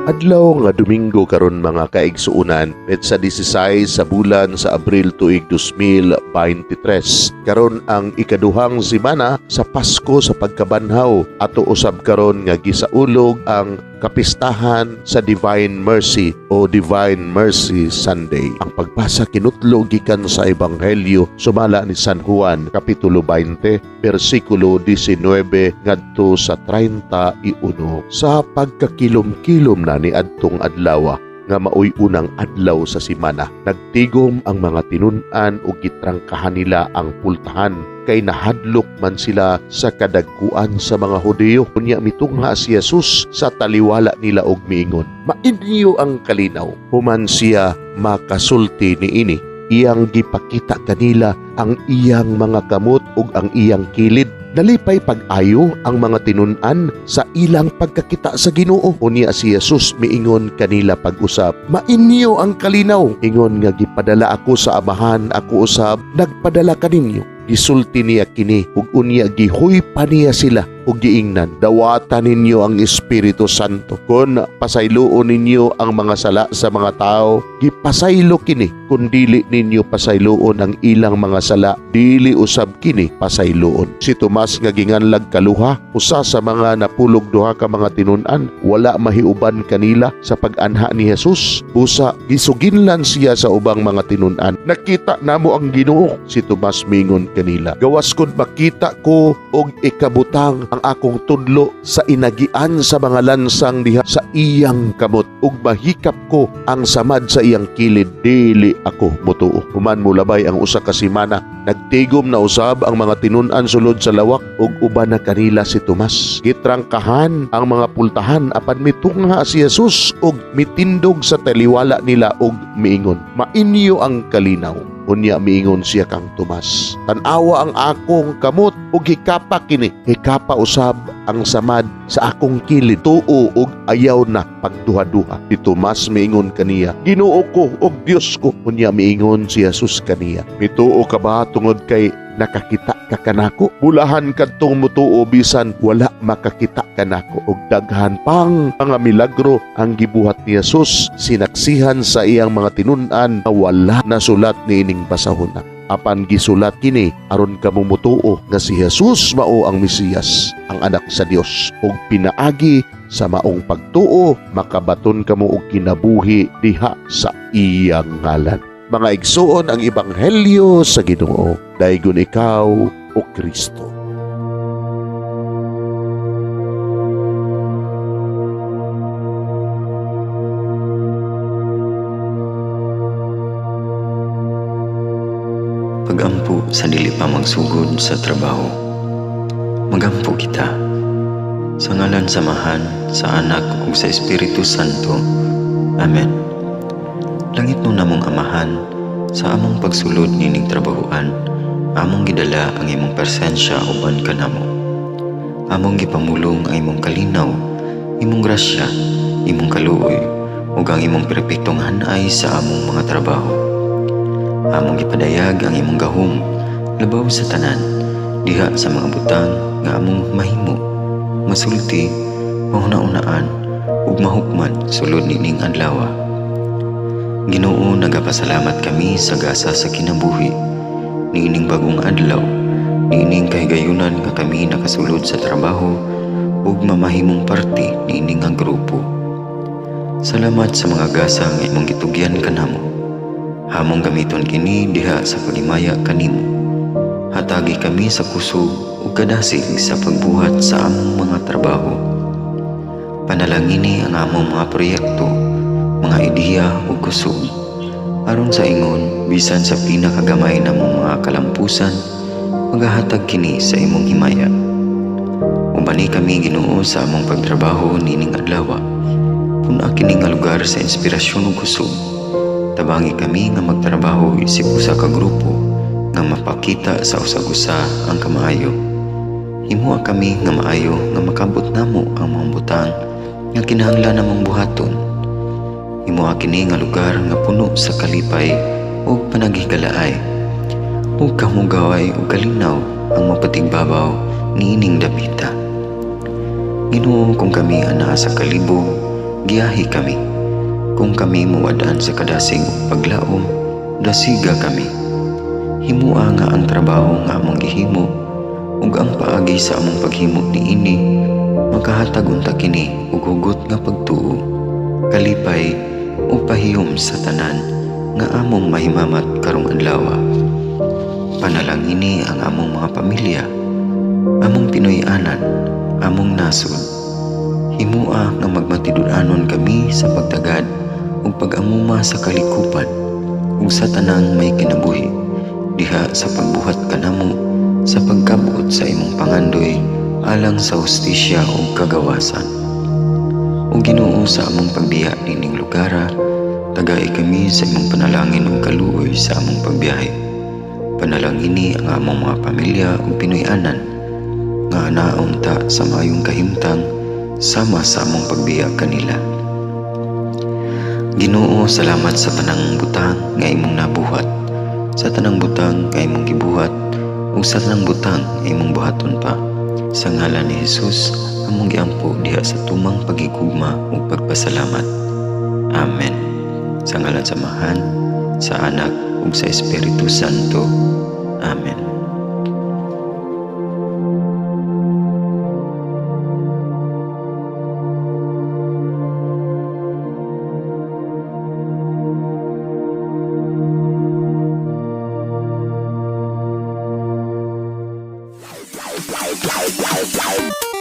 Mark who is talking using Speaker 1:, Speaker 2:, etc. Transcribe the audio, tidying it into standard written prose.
Speaker 1: Adlaw nga Domingo karon mga kaigsuunan, petsa 16 sa bulan sa Abril tuig 2023. Karon ang ikaduhang semana sa Pasko sa pagkabanhaw, ato usab karon nga gisaulog ang kapistahan sa Divine Mercy o Divine Mercy Sunday. Ang pagbasa kinutlo gikan sa Ebanghelyo sumala ni San Juan kapitulo 20 bersikulo 19 ngadto sa 31. Sa pagkakilom-kilom na ni adtong adlaw nga maoy unang adlaw sa semana, nagtigom ang mga tinun-an ug gitrangkahan nila ang pultahan kay nahadlok man sila sa kadagkuan sa mga Hudiyo. Kunya mitungha si Jesus sa taliwala nila og miingon, "Mainyo ang kalinaw." Human siya makasulti niini, iyang gipakita kanila ang iyang mga kamot ug ang iyang kilid. Nalipay pag-ayo ang mga tinun-an sa ilang pagkakita sa Ginoo. Unya si Jesus miingon kanila pag-usab, "Mainyo ang kalinaw." Ingon nga gipadala ako sa Amahan, ako usab nagpadala kaninyo. Gisulti niya kini ug unya gihuy pa niya sila ug giingnan, "Dawatan ninyo ang Espiritu Santo. Kun pasayloon ninyo ang mga sala sa mga tao, gipasaylo kini. Kun dili ninyo pasayloon ang ilang mga sala, dili usab kini pasayloon." Si Tomas nga ginganlag kaluha, usa sa mga napulog duha ka mga tinun-an, wala mahiuban kanila sa pag-anha ni Jesus. Busa gisuginlan siya sa ubang mga tinun-an, "Nakita namo ang Ginoo." Si Tomas mingon kanila, "Gawas kod makita ko og ikabutang ang akong tudlo sa inagian sa mga lansang diha sa iyang kamot ug mahikap ko ang samad sa iyang kilid, dili ako motuo." Human mulabay ang usa ka semana, nagtigom na usab ang mga tinun-an sulod sa lawak ug uban na kanila si Tomas. Gitrangkahan ang mga pultahan apan mitungha si Jesus ug mitindog sa taliwala nila ug miingon, "Mainyo ang kalinaw." Unya miingon siya kang Tomas, "Tan-awa ang akong kamot ug hikapa kini." Hikapa usab ang samad sa akong kilid, tuo ug ayaw na pagduha-duha. Si Tomas miingon kaniya, "Ginoo ko ug Dios ko." Unya miingon si Jesus kaniya, "Mituo ka ba tungod kay nakakita ka kanako? Bulahan kadtong mutuo bisan wala makakita kanako." Og daghan pang mga milagro ang gibuhat ni Jesus, sinaksihan sa iyang mga tinun-an na wala nasulat niining basahon. Apan gisulat kini aron kamo mutuo nga si Jesus mao ang Mesiyas, ang anak sa Dios, ug pinaagi sa maong pagtuo makabaton kamo og kinabuhi diha sa iyang ngalan. Mga igsuon, ang Ebanghelyo sa Ginoo. Daygon ikaw o Kristo.
Speaker 2: Pagampo sa dili pa magsugod sa trabaho. Magampo kita sa ngalan sa Amahan, sa Anak ug sa Espiritu Santo. Amen. Langit mo namong Amahan, sa among pagsulod nining trabahoan, among gidala ang imong presensya uban kanamo. Among gipamulong ang imong kalinaw, imong grasya, imong kaluoy, ug ang imong perpektong hanay sa among mga trabaho. Among gipadayag ang imong gahom labaw sa tanan diha sa mga butang nga among mahimo, masulti, mahuna-unaan ug mahukman sulod nining adlaw. Ginoo, nagapasalamat kami sa gasa sa kinabuhi niining bagong adlaw, niining kahigayunan nga kami nakasulod sa trabaho ug mamahimong parte niining nga grupo. Salamat sa mga gasa nga imong gitugyan kanamo. Hamong gamiton kini diha sa pagimaya kanimo. Hatagi kami sa kusog ug kadasig sa pagbuhat sa among mga trabaho. Panalangini ang among mga proyekto, mga ideya ug kusog, aron sa ingon bisan sa pinakagamay namong mga kalampusan, magahatag kini sa imong himaya. Ubani kami Ginoo sa among pagtrabaho nining adlaw. Puna kini nga lugar sa inspirasyon ug kusog. Tabangi kami nga magtrabaho isip usa ka grupo nga mapakita sa usag-usa ang kamaayo. Himuha kami nga maayo nga makabot namo ang mga butang nga kinahanglan namong buhaton. Himuha kini nga lugar nga puno sa kalipay ug panaghigalaay. Ug kamugaway ug kalinaw ang mapatigbabaw niining dapita. Ginoo, kung kami anaa sa kalibog, giyahi kami. Kung kami muwadaan sa kadasing ug paglaom, dasiga kami. Himua nga ang trabaho nga among gihimo ug ang paagi sa among paghimo niini makahatag unta kini og hugot nga pagtuo, kalipay ug pahiyom sa tanan nga among mahimamat karong adlaw. Panalangini ang among mga pamilya, among Pinoy-anan, among nasod. Himua nga magmatidud-anon kami sa pagtagad ug pag-amuma sa kalikupan ug sa tanang may kinabuhi diha sa pagbuhat kanamo sa pagkabuot sa imong pangandoy alang sa hustisya ug kagawasan. O Ginoo, sa among pagbiya nining lugara, tagay kami sa imong panalangin ug kaluoy sa among pagbiyahe. Panalangini ang among mga pamilya ug Pinoy-anan nga anaon ta sa maayong kahimtang sama sa among pagbiya kanila. Ginoo, salamat sa tanang butang nga imong nabuhat, sa tanang butang nga imong gibuhat ug sa tanang butang nga imong buhaton pa. Sa ngalan ni Jesus, among giampo diha sa tumang pagigugma ug pagpasalamat. Amen. Sa ngalan sa Amahan, sa Anak ug sa Espiritu Santo. Amen.
Speaker 3: Live.